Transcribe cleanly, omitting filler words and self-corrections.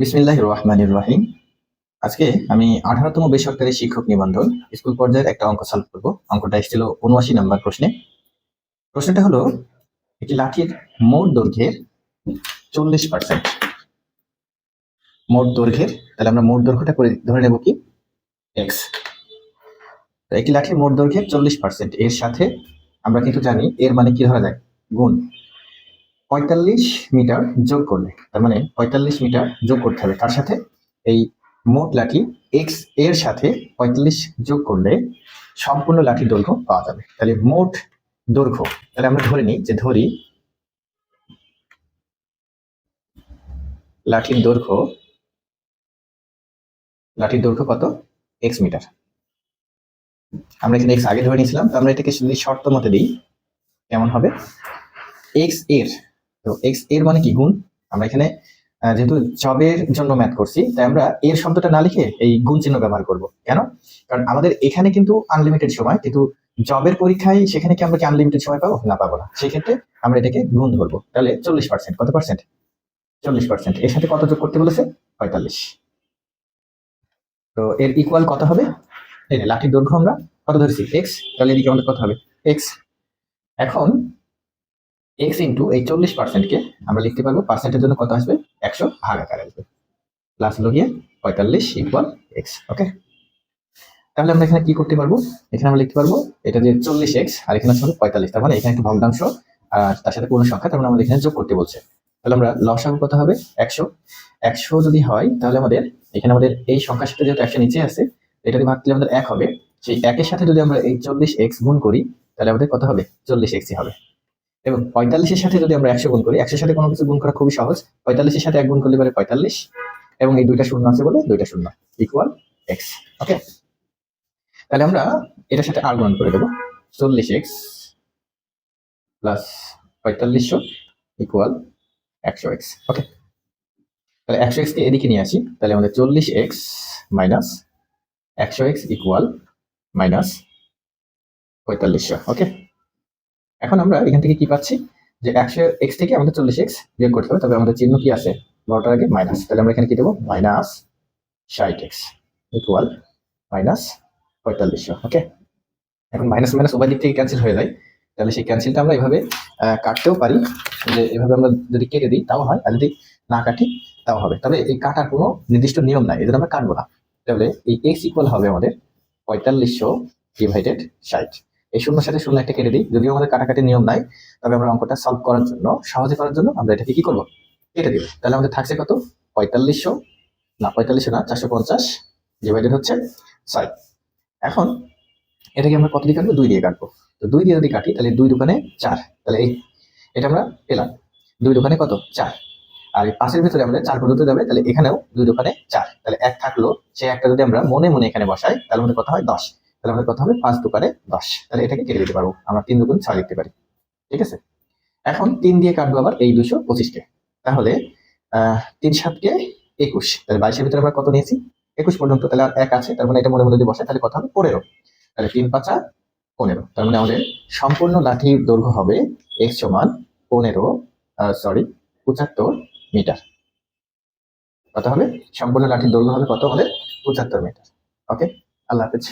বিসমিল্লাহির রহমানির রহিম। আজকে আমি 18তম বেসরকারি শিক্ষক নিবন্ধন স্কুল পর্যায়ের একটা অঙ্ক সলভ করব। অঙ্কটা এসেছিল ৭৯ নম্বর প্রশ্নে। প্রশ্নটা হলো একটি লাঠির মোট দৈর্ঘ্যের 40%। মোট দৈর্ঘ্যের, তাহলে আমরা মোট দৈর্ঘ্যটা করে ধরে নেব কি এক্স। একটি লাঠির মোট দৈর্ঘ্যের 40%, এর সাথে আমরা কিন্তু জানি এর মানে কি ধরা যায়, গুণ 45 মিটার যোগ করলে, তার মানে 45 মিটার যোগ করতে হবে তার সাথে এই মোট লাঠি এক্স এর সাথে 45 যোগ করলে সম্পূর্ণ লাঠির দৈর্ঘ্য পাওয়া যাবে। তাহলে মোট দৈর্ঘ্য, তাহলে আমরা ধরে নিই যে লাঠির দৈর্ঘ্য কত, এক্স মিটার। আমরা এখানে এক্স আগে ধরে নিয়েছিলাম, তো আমরা এটাকে যদি শর্ত মতে দিই কেমন হবে, এক্স এর, তো এক্স এর মানে কি গুণ। আমরা এখানে যেহেতু জবের জন্য ম্যাথ করছি, তাই আমরা এর শব্দটা না লিখে এই গুণ চিহ্ন ব্যবহার করব। কেন? কারণ আমাদের এখানে কিন্তু আনলিমিটেড সময়, কিন্তু জবের পরীক্ষায় সেখানে কি আমরা কি আনলিমিটেড সময় পাবো? না, পাবো না। সেক্ষেত্রে আমরা এটাকে গুণ ধরবো। তাহলে 40%, কত পার্সেন্ট? 40%। এর সাথে কত যোগ করতে বলেছে? 45। তো এর ইকুয়াল কত হবে? এই লাঠির দৈর্ঘ্য আমরা কত ধরেছি, এক্স, তাহলে এদিকে আমাদের কত হবে, এক্স। এখন এক্স ইন্টু এই 40%কে আমরা লিখতে পারবো, পার্সেন্টের জন্য কত আসবে, 100 ভাগ আকারে আসবে, প্লাস হলো গিয়ে 45 ইকুয়াল এক্স। ওকে, তাহলে আমরা এখানে কি করতে পারবো, এখানে আমরা লিখতে পারবো এটা যে 40x আর এখানে হচ্ছে 45, তার মানে এখানে একটা ভগ্নাংশ আর তার সাথে পূর্ণ সংখ্যা, তার মানে আমাদের এখানে যোগ করতে বলছে। তাহলে আমরা লসাগু কত হবে, 100 যদি হয় তাহলে আমাদের এখানে আমাদের এই সংখ্যার সাথে যেহেতু 100 নিচে আছে, এটা দিয়ে ভাগ দিলে আমাদের 1 হবে। সেই 1 এর সাথে যদি আমরা এই 40x গুণ করি তাহলে আমাদের কত হবে, 40x হবে। এবং 45 এর সাথে যদি আমরা 100 গুণ করি, 100 এর সাথে কোনো কিছু গুণ করা খুবই সহজ, 45 এর সাথে 1 গুণ করলে পারে 45, এবং এই দুইটা শূন্য আছে বলে দুইটা শূন্য ইকুয়াল এক্স। ওকে, তাহলে আমরা এটার সাথে আর গুণ করে দেবো, 40x প্লাস 4500 ইকুয়াল 100x। ওকে, তাহলে 100x কে এদিকে নিয়ে আসি, তাহলে আমাদের 40x minus 100x equal minus 4500। ওকে, এখন আমরা এখান থেকে কি পাচ্ছি, যে 100x থেকে আমাদের 40x বিয়োগ করতে হবে, তবে আমাদের চিহ্ন কি আছে, বড়টার আগে মাইনাস, তাহলে আমরা এখানে কি দেবো, মাইনাস 60x ইকুয়াল মাইনাস 4500। ওকে, এখন মাইনাস মাইনাস উভয় দিক থেকে ক্যান্সেল হয়ে যায়, তাহলে সেই ক্যান্সেলটা আমরা এভাবে কাটতেও পারি, যে এভাবে আমরা যদি কেটে দিই তাও হয়, আর যদি না কাটি তাও হবে, তবে এই কাটার কোনো নির্দিষ্ট নিয়ম নাই, এই জন্য আমরা কাটবো না। তাহলে এই এক্স ইকুয়াল হবে আমাদের 4500 ডিভাইডেড 60। এই শূন্যর সাথে শূন্য একটা কেটে দিই, যদিও আমাদের কাটাকাটির নিয়ম নাই, তবে আমরা অঙ্কটা সলভ করার জন্য, সহজে করার জন্য আমরা এটাকে কি করবো, কেটে দিব। তাহলে আমাদের থাকছে কত, 4500 না, 4500 না, 450 ডিভাইডেড হচ্ছে 6। এখন এটাকে আমরা কত দিয়ে কাটবো, 2 দিয়ে কাটবো। তো 2 দিয়ে যদি কাটি তাহলে 2 দোকানে 4, তাহলে এই এটা আমরা পেলাম, 2 দোকানে কত, 4। আর এই 5 এর ভিতরে আমাদের 4 পর্যন্ত যাবে, তাহলে এখানেও 2 দোকানে 4, তাহলে 1 থাকলো, সেই একটা যদি আমরা মনে মনে এখানে বসাই তাহলে আমাদের কত হয়, 10। তাহলে আমাদের কত হবে, 5 দোকানে 10, তাহলে এটাকে কেটে দিতে পারবো আমরা, 3 দুগুণ 6 লিখতে পারি। ঠিক আছে, এখন 3 দিয়ে কাটবো আবার এই 225 কে, তাহলে 3 7 কে 21, তাহলে 22 এর ভিতরে আমরা কত নিয়েছি, 21 পর্যন্ত, তাহলে আর 1 আছে, তার মানে এটা মনে মনে যদি বসাই তাহলে কত হবে, 15। তাহলে 3 5 15, তার মানে আমাদের সম্পূর্ণ লাঠির দৈর্ঘ্য হবে x সমান 75 মিটার। কত হবে, সম্পূর্ণ লাঠির দৈর্ঘ্য হবে কত, আমাদের 75 মিটার। ওকে, আল্লাহ হাফেজ।